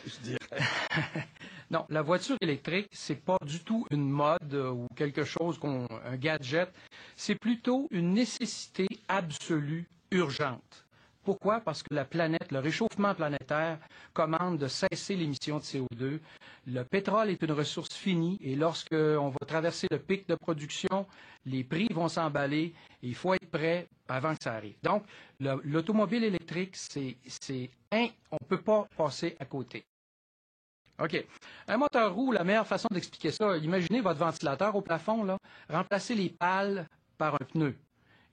je dirais. Non, la voiture électrique, c'est pas du tout une mode ou quelque chose, un gadget. C'est plutôt une nécessité absolue, urgente. Pourquoi? Parce que la planète, le réchauffement planétaire commande de cesser l'émission de CO2. Le pétrole est une ressource finie et lorsqu'on va traverser le pic de production, les prix vont s'emballer et il faut être prêt avant que ça arrive. Donc, l'automobile électrique, on ne peut pas passer à côté. OK. Un moteur roue, la meilleure façon d'expliquer ça, imaginez votre ventilateur au plafond, là, remplacez les pales par un pneu.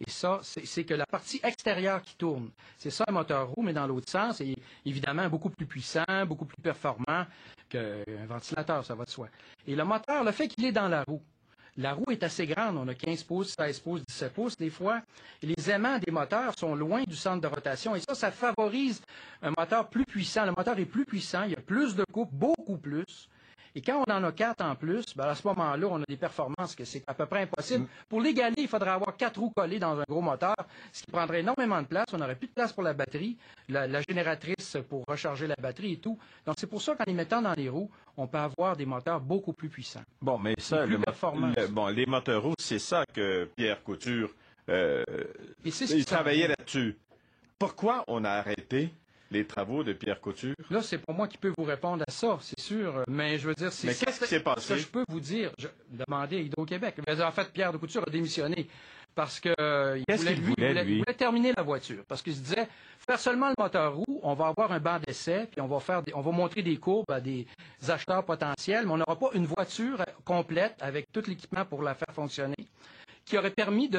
Et ça, c'est que la partie extérieure qui tourne. C'est ça un moteur roue, mais dans l'autre sens, et évidemment beaucoup plus puissant, beaucoup plus performant qu'un ventilateur, ça va de soi. Et le moteur, le fait qu'il est dans la roue est assez grande, on a 15 pouces, 16 pouces, 17 pouces des fois, et les aimants des moteurs sont loin du centre de rotation, et ça favorise un moteur plus puissant. Le moteur est plus puissant, il y a plus de couple, beaucoup plus. Et quand on en a 4 en plus, ben à ce moment-là, on a des performances que c'est à peu près impossible. Pour l'égaler, il faudrait avoir 4 roues collées dans un gros moteur, ce qui prendrait énormément de place. On n'aurait plus de place pour la batterie, la génératrice pour recharger la batterie et tout. Donc, c'est pour ça qu'en les mettant dans les roues, on peut avoir des moteurs beaucoup plus puissants. Bon, mais ça, les moteurs roues, c'est ça que Pierre Couture, il travaillait là-dessus. Pourquoi on a arrêté les travaux de Pierre Couture? Là, c'est pas moi qui peux vous répondre à ça, c'est sûr. Mais je veux dire, mais qu'est-ce qui s'est passé? Ça, je peux vous dire. Demandez à Hydro-Québec. En fait, Pierre de Couture a démissionné parce que il voulait terminer la voiture. Parce qu'il se disait, faire seulement le moteur roue, on va avoir un banc d'essai, puis on va montrer des courbes à des acheteurs potentiels, mais on n'aura pas une voiture complète avec tout l'équipement pour la faire fonctionner, qui aurait permis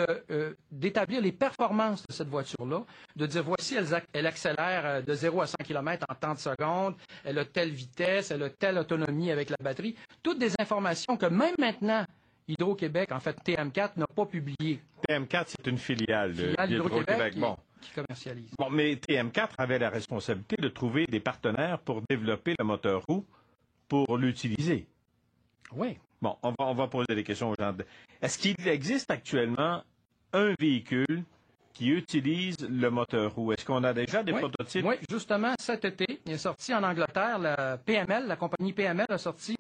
d'établir les performances de cette voiture-là, de dire voici, elle accélère de 0 à 100 km en tant de secondes, elle a telle vitesse, elle a telle autonomie avec la batterie. Toutes des informations que même maintenant, Hydro-Québec, en fait TM4, n'a pas publiées. TM4, c'est une filiale d'Hydro-Québec. Qui commercialise. Bon, mais TM4 avait la responsabilité de trouver des partenaires pour développer le moteur roue pour l'utiliser. Oui. Bon, on va poser des questions aux gens. Est-ce qu'il existe actuellement un véhicule qui utilise le moteur roue? Est-ce qu'on a déjà des prototypes? Oui, justement, cet été, il est sorti en Angleterre, la compagnie PML a sorti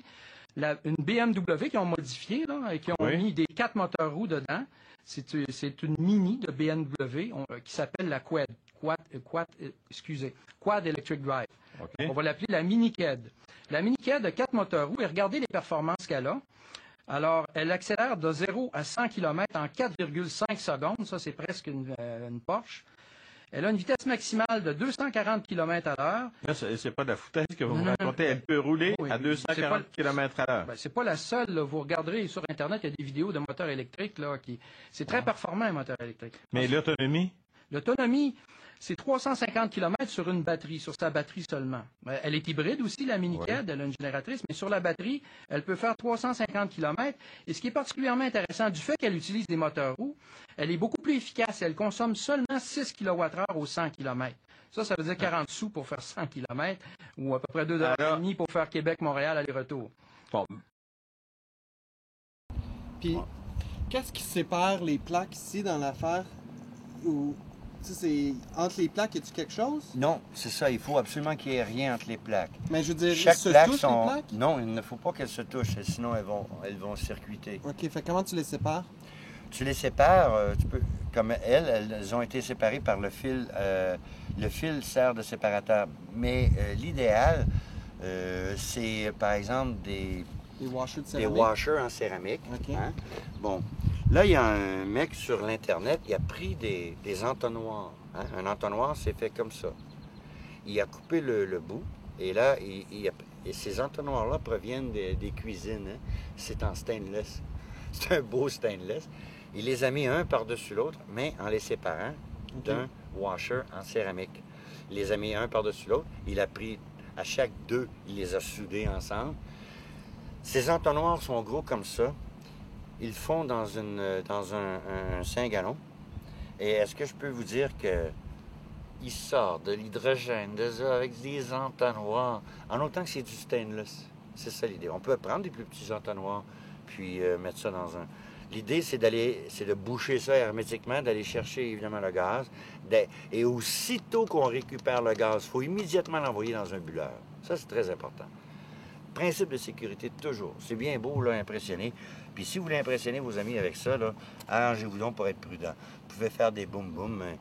une BMW qu'ils ont modifiée là, et qui ont mis des 4 moteurs roues dedans. C'est une mini de BMW qui s'appelle la Quad Electric Drive. Okay. On va l'appeler la Mini KED. La Mini KED a 4 moteurs roues et regardez les performances qu'elle a. Alors, elle accélère de 0 à 100 km en 4,5 secondes. Ça, c'est presque une Porsche. Elle a une vitesse maximale de 240 km à l'heure. C'est pas de la foutaise que vous me racontez. Elle peut rouler à 240 km à l'heure. C'est pas la seule. Là. Vous regarderez sur Internet, il y a des vidéos de moteurs électriques. C'est très performant, un moteur électrique. Mais l'autonomie? L'autonomie, c'est 350 km sur une batterie, sur sa batterie seulement. Elle est hybride aussi, la Mini KED, elle a une génératrice, mais sur la batterie, elle peut faire 350 km. Et ce qui est particulièrement intéressant, du fait qu'elle utilise des moteurs roues, elle est beaucoup plus efficace. Elle consomme seulement 6 kWh au 100 km. Ça veut dire 40 sous pour faire 100 km, ou à peu près 2,5 $ pour faire Québec-Montréal aller-retour. Bon. Puis, qu'est-ce qui sépare les plaques ici dans l'affaire? Ou... Entre les plaques, y a-t-il quelque chose? Non, c'est ça. Il faut absolument qu'il n'y ait rien entre les plaques. Mais je veux dire, chaque se plaque touchent les plaques? Non, il ne faut pas qu'elles se touchent, sinon elles vont circuiter. OK, fait comment tu les sépares? Tu les sépares, comme elles ont été séparées par le fil. Le fil sert de séparateur. Mais l'idéal, c'est par exemple des washers en céramique. Okay. Hein? Bon. Là, il y a un mec sur l'Internet, il a pris des entonnoirs. Hein? Un entonnoir, c'est fait comme ça. Il a coupé le bout, et là, et ces entonnoirs-là proviennent des cuisines. Hein? C'est en stainless. C'est un beau stainless. Il les a mis un par-dessus l'autre, mais en les séparant d'un washer en céramique. Il les a mis un par-dessus l'autre. Il a pris, à chaque 2, il les a soudés ensemble. Ces entonnoirs sont gros comme ça. Ils font dans un 5 gallons. Et est-ce que je peux vous dire qu'il sort de l'hydrogène avec des entonnoirs, en autant que c'est du stainless? C'est ça l'idée. On peut prendre des plus petits entonnoirs, puis mettre ça dans un... L'idée, c'est de boucher ça hermétiquement, d'aller chercher évidemment le gaz. Et aussitôt qu'on récupère le gaz, il faut immédiatement l'envoyer dans un bulleur. Ça, c'est très important. Principe de sécurité, toujours. C'est bien beau, là, impressionner. Puis si vous voulez impressionner vos amis avec ça, là, arrangez-vous donc pour être prudent. Vous pouvez faire des boum-boum, mais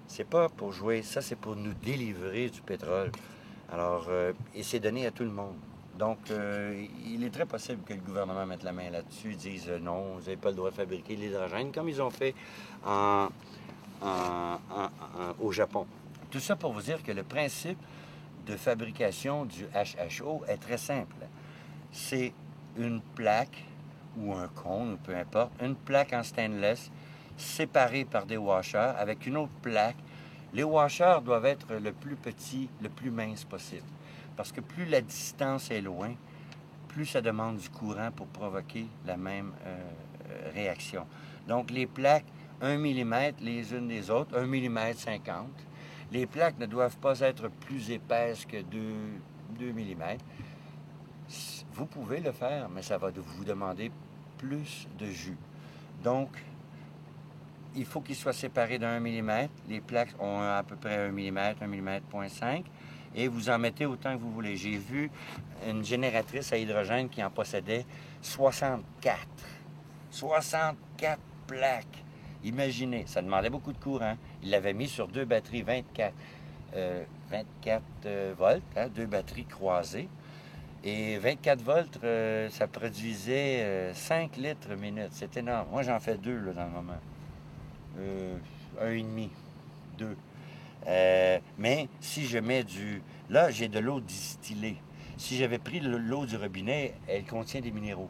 c'est pas pour jouer. Ça, c'est pour nous délivrer du pétrole. Alors, et c'est donné à tout le monde. Donc, il est très possible que le gouvernement mette la main là-dessus, dise non, vous n'avez pas le droit de fabriquer de l'hydrogène, comme ils ont fait au Japon. Tout ça pour vous dire que le principe de fabrication du HHO est très simple. C'est une plaque ou un cône, ou peu importe, une plaque en stainless séparée par des washers avec une autre plaque. Les washers doivent être le plus petit, le plus mince possible. Parce que plus la distance est loin, plus ça demande du courant pour provoquer la même réaction. Donc, les plaques, 1 mm les unes des autres, 1 mm 50. Les plaques ne doivent pas être plus épaisses que 2 mm. Vous pouvez le faire, mais ça va vous demander plus de jus. Donc, il faut qu'ils soient séparés d'1 mm. Les plaques ont à peu près 1 mm, 1 mm 0.5. Et vous en mettez autant que vous voulez. J'ai vu une génératrice à hydrogène qui en possédait 64. 64 plaques. Imaginez, ça demandait beaucoup de courant. Il l'avait mis sur 2 batteries 24 volts, hein, 2 batteries croisées. Et 24 volts, ça produisait 5 litres minute. C'est énorme. Moi, j'en fais 2 là, dans le moment. 1,5, 2. Mais si je mets Là, j'ai de l'eau distillée. Si j'avais pris l'eau du robinet, elle contient des minéraux.